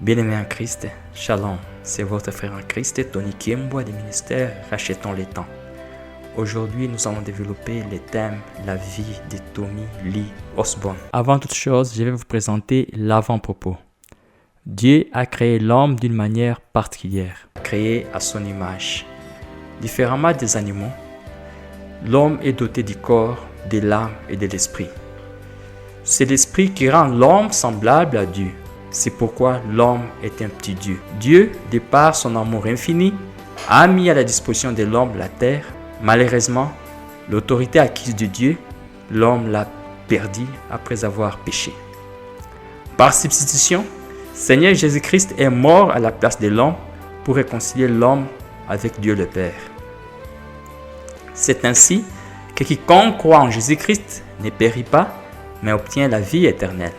Bien-aimés en Christ, Shalom, c'est votre frère en Christ, Tony Kiembois du ministère Rachetons les temps. Aujourd'hui, nous allons développer les thèmes La vie de Tommy Lee Osborne. Avant toute chose, je vais vous présenter l'avant-propos. Dieu a créé l'homme d'une manière particulière, créé à son image. Différemment des animaux, l'homme est doté du corps, de l'âme et de l'esprit. C'est l'esprit qui rend l'homme semblable à Dieu. C'est pourquoi l'homme est un petit Dieu. Dieu, de par son amour infini, a mis à la disposition de l'homme la terre. Malheureusement, l'autorité acquise de Dieu, l'homme l'a perdue après avoir péché. Par substitution, Seigneur Jésus-Christ est mort à la place de l'homme pour réconcilier l'homme avec Dieu le Père. C'est ainsi que quiconque croit en Jésus-Christ ne périt pas, mais obtient la vie éternelle.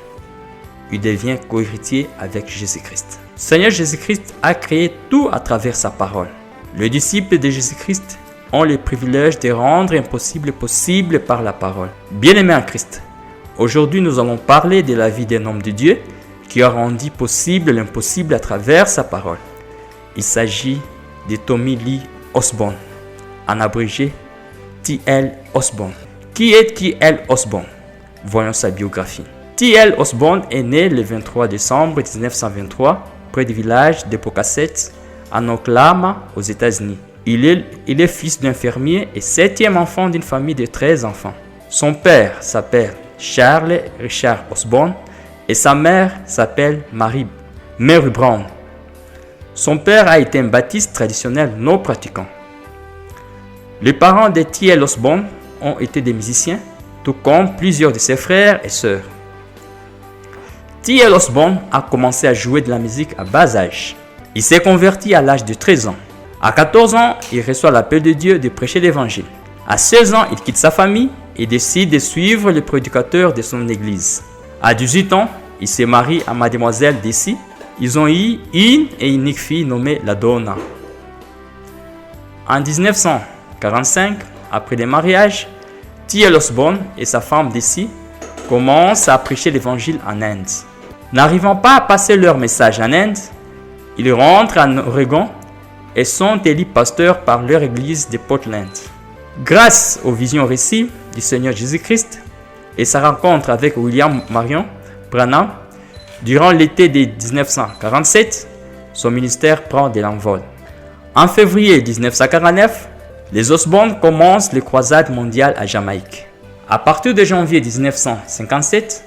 Il devient co-héritier avec Jésus-Christ. Seigneur Jésus-Christ a créé tout à travers sa parole. Les disciples de Jésus-Christ ont le privilège de rendre impossible possible par la parole. Bien-aimés en Christ, aujourd'hui nous allons parler de la vie d'un homme de Dieu qui a rendu possible l'impossible à travers sa parole. Il s'agit de Tommy Lee Osborne, en abrégé T.L. Osborne. Qui est T.L. Osborne? Voyons sa biographie. T.L. Osborne est né le 23 décembre 1923 près du village de Pocasset, en Oklahoma, aux États-Unis. Il est fils d'un fermier et septième enfant d'une famille de 13 enfants. Son père s'appelle Charles Richard Osborne et sa mère s'appelle Mary Brown. Son père a été un baptiste traditionnel non pratiquant. Les parents de T.L. Osborne ont été des musiciens, tout comme plusieurs de ses frères et sœurs. T.L. Osborne a commencé à jouer de la musique à bas âge. Il s'est converti à l'âge de 13 ans. À 14 ans, il reçoit l'appel de Dieu de prêcher l'évangile. À 16 ans, il quitte sa famille et décide de suivre le prédicateur de son église. À 18 ans, il se marie à mademoiselle Desi. Ils ont eu une et unique fille nommée Ladonna. En 1945, après le mariage, T.L. Osborne et sa femme Desi commencent à prêcher l'évangile en Inde. N'arrivant pas à passer leur message en Inde, ils rentrent en Oregon et sont élus pasteurs par leur église de Portland. Grâce aux visions récits du Seigneur Jésus-Christ et sa rencontre avec William Marion Branham, durant l'été de 1947, son ministère prend de l'envol. En février 1949, les Osborne commencent les croisades mondiales à Jamaïque. À partir de janvier 1957,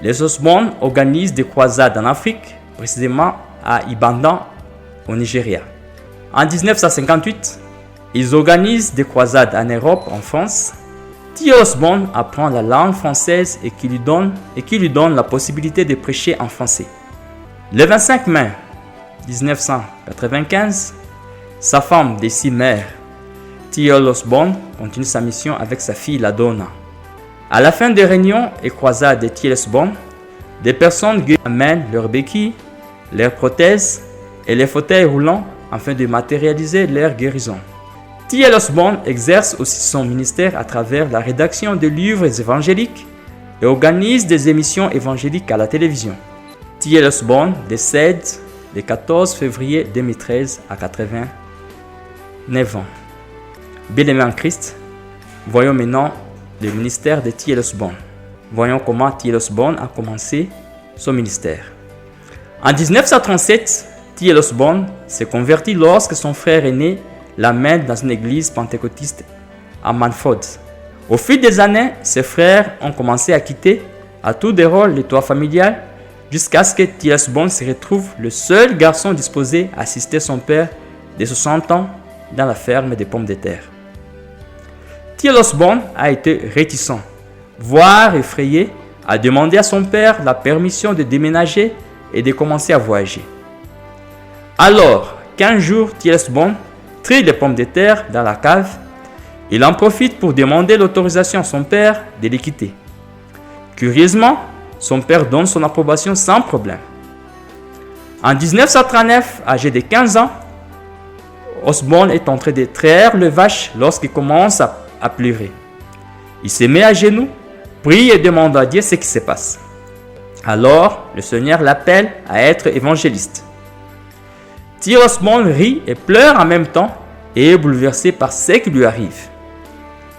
les Osborne organisent des croisades en Afrique, précisément à Ibadan, au Nigeria. En 1958, ils organisent des croisades en Europe, en France. T.L. Osborne apprend la langue française et qui lui donne la possibilité de prêcher en français. Le 25 mai 1995, sa femme Desi mère, T.L. Osborne continue sa mission avec sa fille Ladonna. À la fin des réunions et croisades de T.L. Osborne, des personnes amènent leurs béquilles, leurs prothèses et les fauteuils roulants afin de matérialiser leur guérison. T.L. Osborne exerce aussi son ministère à travers la rédaction de livres évangéliques et organise des émissions évangéliques à la télévision. T.L. Osborne décède le 14 février 2013 à 89 ans. Bien-aimés en Christ, voyons maintenant le ministère de T.L. Osborne. Voyons comment T.L. Osborne a commencé son ministère. En 1937, T.L. Osborne s'est converti lorsque son frère aîné l'amène dans une église pentecôtiste à Manford. Au fil des années, ses frères ont commencé à quitter à tour de rôle le toit familial jusqu'à ce que T.L. Osborne se retrouve le seul garçon disposé à assister son père de 60 ans dans la ferme des pommes de terre. T.L. Osborne a été réticent, voire effrayé, à demander à son père la permission de déménager et de commencer à voyager. Alors, qu'un jour, T.L. Osborne trie les pommes de terre dans la cave, il en profite pour demander l'autorisation à son père de les quitter. Curieusement, son père donne son approbation sans problème. En 1939, âgé de 15 ans, Osborne est en train de traire les vaches lorsqu'il commence à pleurer. Il se met à genoux, prie et demande à Dieu ce qui se passe. Alors, le Seigneur l'appelle à être évangéliste. T.L. Osborn rit et pleure en même temps et est bouleversé par ce qui lui arrive.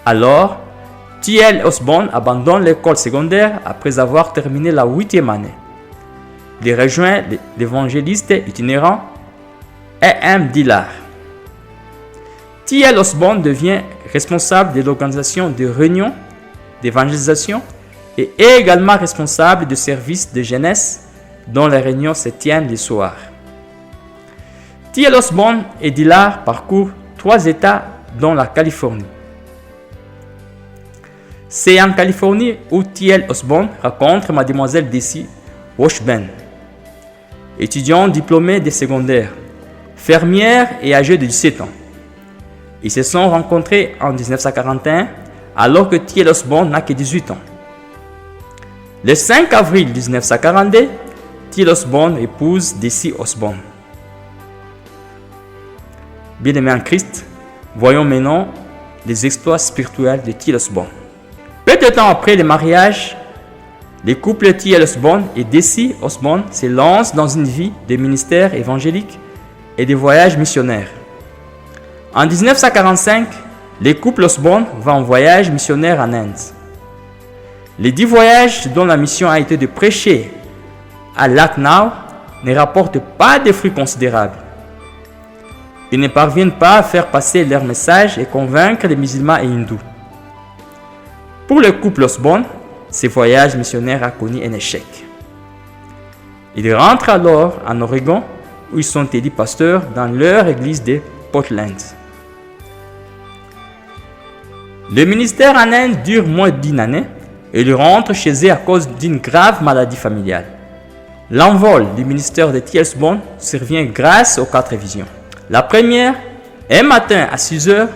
Alors, T.L. Osborn abandonne l'école secondaire après avoir terminé la 8e année. Il rejoint l'évangéliste itinérant A.M. Dillard. T.L. Osborn devient responsable de l'organisation de réunions d'évangélisation et est également responsable de services de jeunesse dont les réunions se tiennent les soirs. T.L. Osborn et Dillard parcourent 3 États dont la Californie. C'est en Californie où T.L. Osborn rencontre Mademoiselle Daisy Washburn, étudiante diplômée des secondaires, fermière et âgée de 17 ans. Ils se sont rencontrés en 1941 alors que T.L. Osborn n'a que 18 ans. Le 5 avril 1942, T.L. Osborn épouse Daisy Osborn. Bien-aimés en Christ, voyons maintenant les exploits spirituels de T.L. Osborn. Peu de temps après le mariage, les couples T.L. Osborn et Daisy Osborn se lancent dans une vie de ministère évangélique et de voyages missionnaires. En 1945, les couples Osborn vont en voyage missionnaire en Inde. Les 10 voyages dont la mission a été de prêcher à Lucknow ne rapportent pas de fruits considérables. Ils ne parviennent pas à faire passer leur message et convaincre les musulmans et hindous. Pour le couple Osborn, ce voyage missionnaire a connu un échec. Ils rentrent alors en Oregon où ils sont élus pasteurs dans leur église de Portland. Le ministère en Inde dure moins d'1 année et ils rentrent chez eux à cause d'une grave maladie familiale. L'envol du ministère de T.L. Osborn survient grâce aux 4 visions. La première, un matin à 6 heures,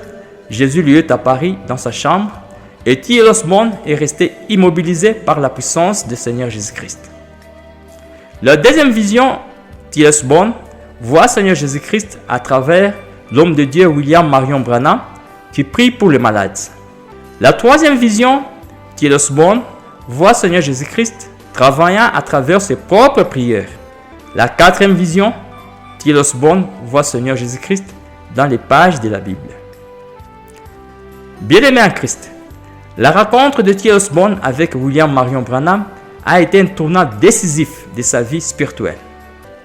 Jésus lui est apparu dans sa chambre et T.L. Osborn est resté immobilisé par la puissance du Seigneur Jésus-Christ. La deuxième vision, T.L. Osborn voit Seigneur Jésus-Christ à travers l'homme de Dieu William Marion Branham qui prie pour les malades. La troisième vision, T.L. Osborn voit Seigneur Jésus-Christ travaillant à travers ses propres prières. La quatrième vision, T.L. Osborn voit Seigneur Jésus-Christ dans les pages de la Bible. Bien-aimés en Christ, la rencontre de T.L. Osborn avec William Marion Branham a été un tournant décisif de sa vie spirituelle.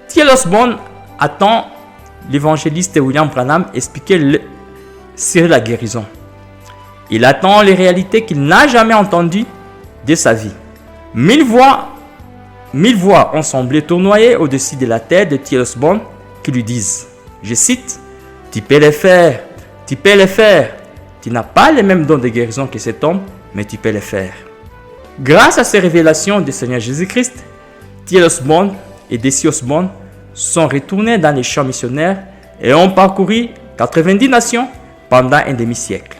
T.L. Osborn attend l'évangéliste William Branham expliquer sur la guérison. Il attend les réalités qu'il n'a jamais entendues de sa vie. 1000 voix ont semblé tournoyer au-dessus de la tête de T.L. Osborn qui lui disent, je cite, « Tu peux le faire, tu peux le faire. Tu n'as pas les mêmes dons de guérison que cet homme, mais tu peux le faire. » Grâce à ces révélations du Seigneur Jésus-Christ, T.L. Osborn et Daisy Osborn sont retournés dans les champs missionnaires et ont parcouru 90 nations pendant un demi-siècle.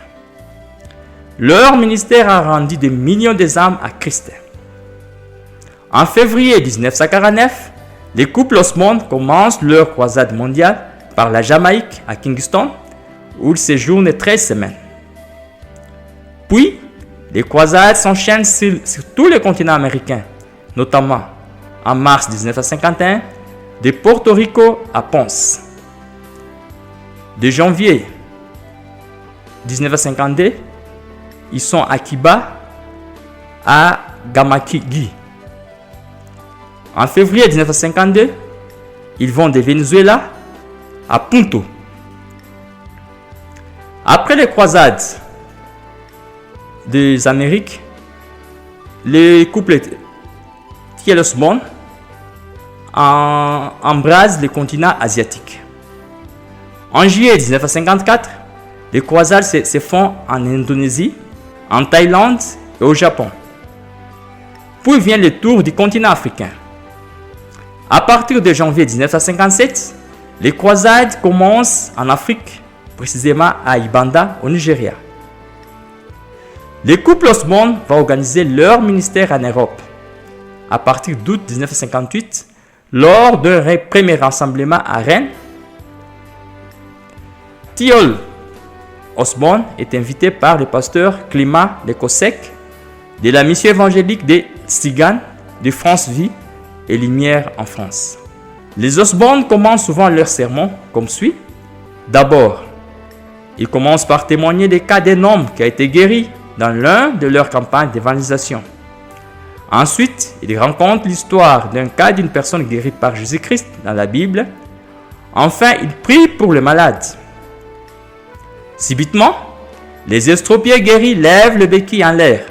Leur ministère a rendu des millions d'âmes à Christ. En février 1949, les couples Osborn commencent leur croisade mondiale par la Jamaïque à Kingston, où ils séjournent 13 semaines. Puis, les croisades s'enchaînent sur tout le continent américain, notamment en mars 1951, de Porto Rico à Ponce. De janvier 1952, ils sont à Kiba, à Gamakigi. En février 1952, ils vont de Venezuela à Punto. Après les croisades des Amériques, les couples T.L. Osborn embrasent le continent asiatique. En juillet 1954, les croisades se font en Indonésie, en Thaïlande et au Japon. Puis vient le tour du continent africain. À partir de janvier 1957, les croisades commencent en Afrique, précisément à Ibanda, au Nigeria. Les couples Osborn vont organiser leur ministère en Europe. À partir d'août 1958, lors d'un premier rassemblement à Rennes, T.L. Osborn est invité par le pasteur Climat Lekosek de la mission évangélique de Sigan de France Vie et Lumière en France. Les Osborne commencent souvent leurs sermons comme suit. D'abord, ils commencent par témoigner des cas d'un homme qui a été guéri dans l'un de leurs campagnes d'évangélisation. Ensuite, ils racontent l'histoire d'un cas d'une personne guérie par Jésus-Christ dans la Bible. Enfin, ils prient pour le malade. Subitement, les estropiés guéris lèvent le béquille en l'air.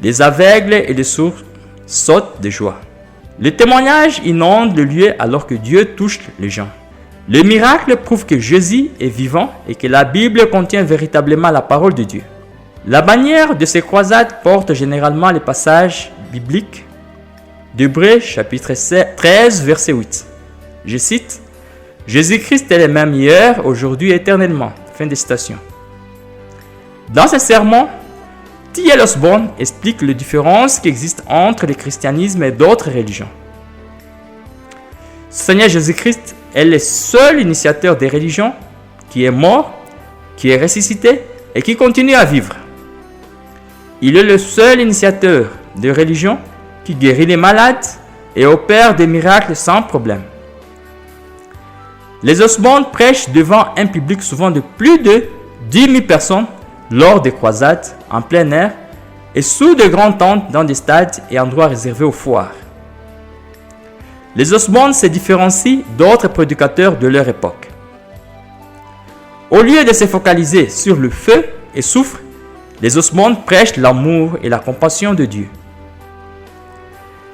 Les aveugles et les sourds sautent de joie. Le témoignage inonde le lieu alors que Dieu touche les gens. Le miracle prouve que Jésus est vivant et que la Bible contient véritablement la parole de Dieu. La bannière de ces croisades porte généralement les passages bibliques d'Hébreux chapitre 13 verset 8. Je cite: « Jésus-Christ est le même hier, aujourd'hui et éternellement. » Fin de citation. Dans ce sermon, T.L. Osborne explique les différences qui existent entre le christianisme et d'autres religions. Seigneur Jésus-Christ est le seul initiateur des religions qui est mort, qui est ressuscité et qui continue à vivre. Il est le seul initiateur de religion qui guérit les malades et opère des miracles sans problème. Les Osborne prêchent devant un public souvent de plus de 10 000 personnes lors des croisades en plein air et sous de grandes tentes dans des stades et endroits réservés aux foires. Les Osborne se différencient d'autres prédicateurs de leur époque. Au lieu de se focaliser sur le feu et soufre, les Osborne prêchent l'amour et la compassion de Dieu.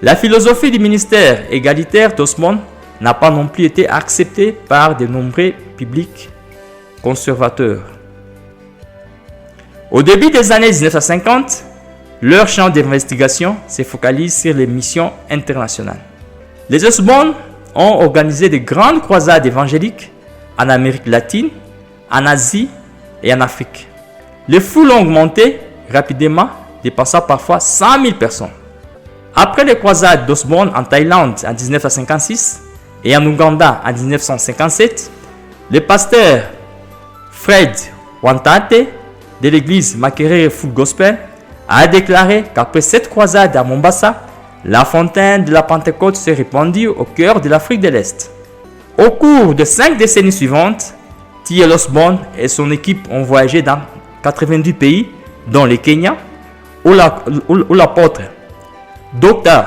La philosophie du ministère égalitaire d'Osborne n'a pas non plus été acceptée par de nombreux publics conservateurs. Au début des années 1950, leur champ d'investigation se focalise sur les missions internationales. Les Osborne ont organisé de grandes croisades évangéliques en Amérique latine, en Asie et en Afrique. Les foules ont augmenté rapidement, dépassant parfois 100 000 personnes. Après les croisades d'Osborne en Thaïlande en 1956 et en Ouganda en 1957, le pasteur Fred Wantate de l'église Makerere Full Gospel a déclaré qu'après cette croisade à Mombasa, la fontaine de la Pentecôte s'est répandue au cœur de l'Afrique de l'Est. Au cours des 5 décennies suivantes, T.L. Osborne et son équipe ont voyagé dans 90 pays, dont le Kenya, où l'apôtre Dr.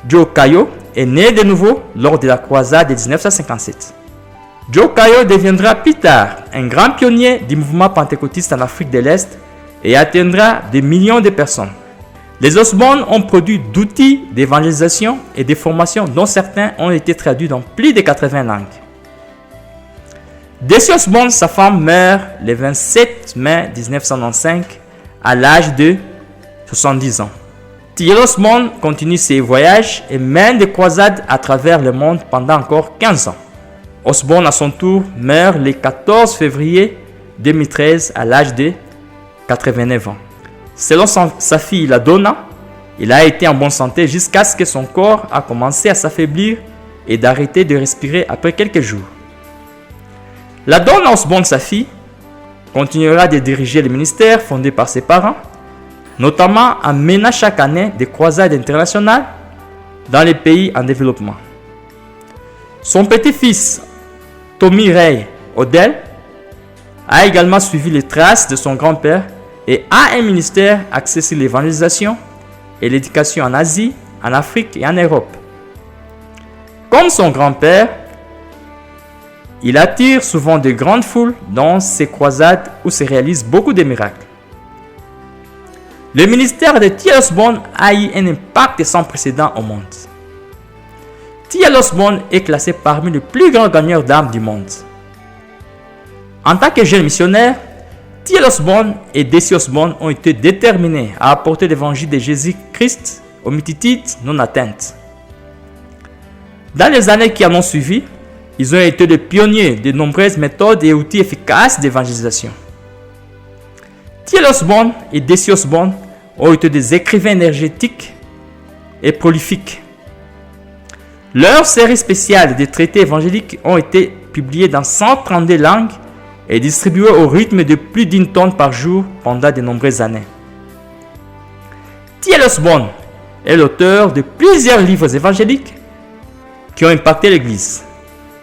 Joe Kayo est né de nouveau lors de la croisade de 1957. Joe Kayo deviendra plus tard un grand pionnier du mouvement pentecôtiste en Afrique de l'Est et atteindra des millions de personnes. Les Osborne ont produit d'outils d'évangélisation et de formation dont certains ont été traduits dans plus de 80 langues. Desi Osborne, sa femme, meurt le 27 mai 1995 à l'âge de 70 ans. T.L. Osborne continue ses voyages et mène des croisades à travers le monde pendant encore 15 ans. Osborne, à son tour, meurt le 14 février 2013 à l'âge de 89 ans. Selon sa fille La Donna, il a été en bonne santé jusqu'à ce que son corps a commencé à s'affaiblir et d'arrêter de respirer après quelques jours. La Donna Osborne, sa fille, continuera de diriger le ministère fondé par ses parents, notamment en menant chaque année des croisades internationales dans les pays en développement. Son petit-fils, Tommy Ray Odell, a également suivi les traces de son grand-père et a un ministère axé sur l'évangélisation et l'éducation en Asie, en Afrique et en Europe. Comme son grand-père, il attire souvent de grandes foules dans ses croisades où se réalisent beaucoup de miracles. Le ministère de T.L. Osborne a eu un impact sans précédent au monde. T.L. Osborne est classé parmi les plus grands gagneurs d'âmes du monde. En tant que jeune missionnaire, T.L. Osborne et Desi Osborne ont été déterminés à apporter l'évangile de Jésus-Christ aux multitudes non atteintes. Dans les années qui en ont suivi, ils ont été les pionniers de nombreuses méthodes et outils efficaces d'évangélisation. T.L. Osborne et Desi Osborne ont été des écrivains énergétiques et prolifiques. Leurs séries spéciales de traités évangéliques ont été publiées dans 132 langues et distribuées au rythme de plus d'une tonne par jour pendant de nombreuses années. T.L. Osborne est l'auteur de plusieurs livres évangéliques qui ont impacté l'Église.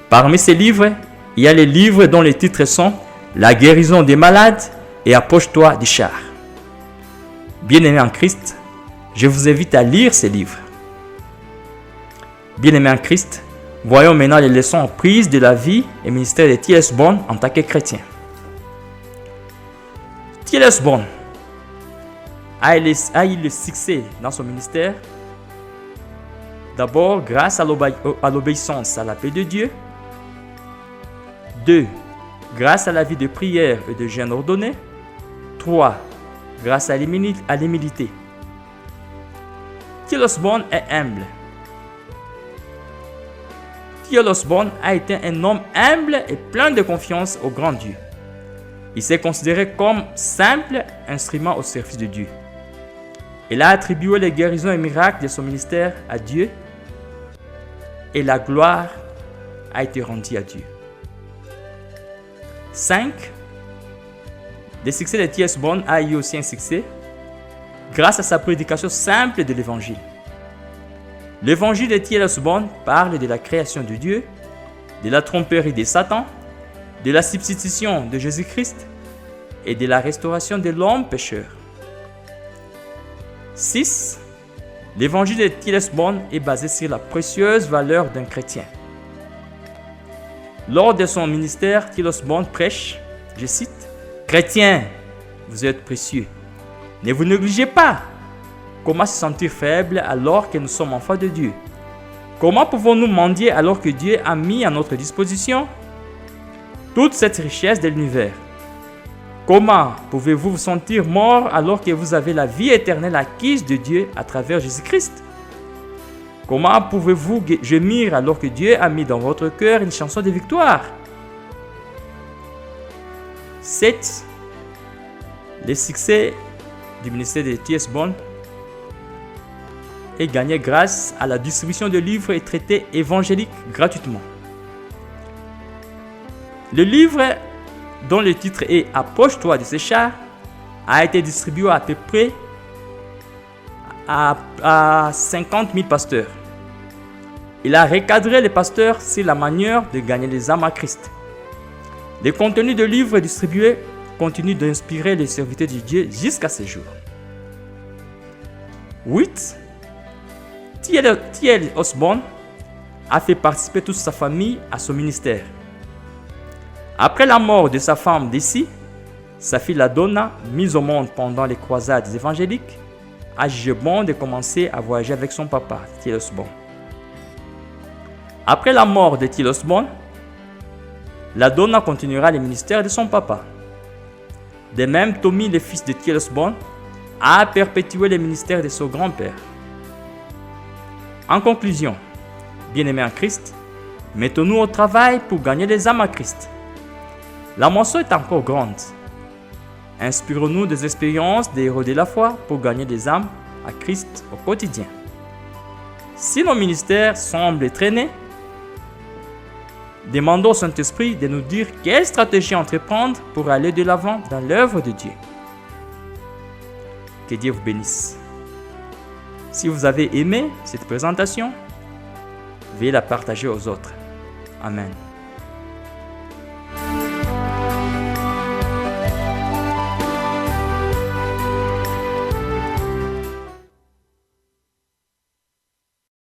Parmi ces livres, il y a les livres dont les titres sont « La guérison des malades » et « Approche-toi du char ». Bien-aimés en Christ, je vous invite à lire ces livres. Bien-aimés en Christ, voyons maintenant les leçons prises de la vie et ministère de T.L. Osborn en tant que chrétien. T.L. Osborn a eu le succès dans son ministère, d'abord grâce à l'obéissance à la paix de Dieu. 2. Grâce à la vie de prière et de jeûne ordonné. 3. Grâce à l'humilité. T.L. Osborn est humble. T.L. Osborn a été un homme humble et plein de confiance au grand Dieu. Il s'est considéré comme simple instrument au service de Dieu. Il a attribué les guérisons et miracles de son ministère à Dieu et la gloire a été rendue à Dieu. 5. Le succès de T.L. Osborn a eu aussi un succès grâce à sa prédication simple de l'Évangile. L'Évangile de T.L. Osborn parle de la création de Dieu, de la tromperie de Satan, de la substitution de Jésus-Christ et de la restauration de l'homme pécheur. 6. L'évangile de T.L. Osborn est basé sur la précieuse valeur d'un chrétien. Lors de son ministère, T.L. Osborn prêche, je cite, « Chrétiens, vous êtes précieux. Ne vous négligez pas. Comment se sentir faible alors que nous sommes enfants de Dieu? Comment pouvons-nous mendier alors que Dieu a mis à notre disposition toute cette richesse de l'univers? Comment pouvez-vous vous sentir mort alors que vous avez la vie éternelle acquise de Dieu à travers Jésus-Christ? Comment pouvez-vous gémir alors que Dieu a mis dans votre cœur une chanson de victoire? 7. Le succès du ministère de T.L. Osborn est gagné grâce à la distribution de livres et traités évangéliques gratuitement. Le livre, dont le titre est « Approche-toi de ce char », a été distribué à peu près à 50 000 pasteurs. Il a recadré les pasteurs sur la manière de gagner les âmes à Christ. Le contenu du livre distribué continue d'inspirer les serviteurs de Dieu jusqu'à ce jour. 8. T.L. Osborn a fait participer toute sa famille à son ministère. Après la mort de sa femme Desi, sa fille LaDonna, mise au monde pendant les croisades évangéliques, a jugé bon de commencer à voyager avec son papa, T.L. Osborn. Après la mort de T.L. Osborn, LaDonna continuera le ministère de son papa. De même, Tommy, le fils de T.L. Osborn, a perpétué le ministère de son grand-père. En conclusion, bien-aimés en Christ, mettons-nous au travail pour gagner les âmes à Christ. La moisson est encore grande. Inspirons-nous des expériences des héros de la foi pour gagner des âmes à Christ au quotidien. Si nos ministères semblent traîner, demandons au Saint-Esprit de nous dire quelle stratégie entreprendre pour aller de l'avant dans l'œuvre de Dieu. Que Dieu vous bénisse. Si vous avez aimé cette présentation, veuillez la partager aux autres. Amen.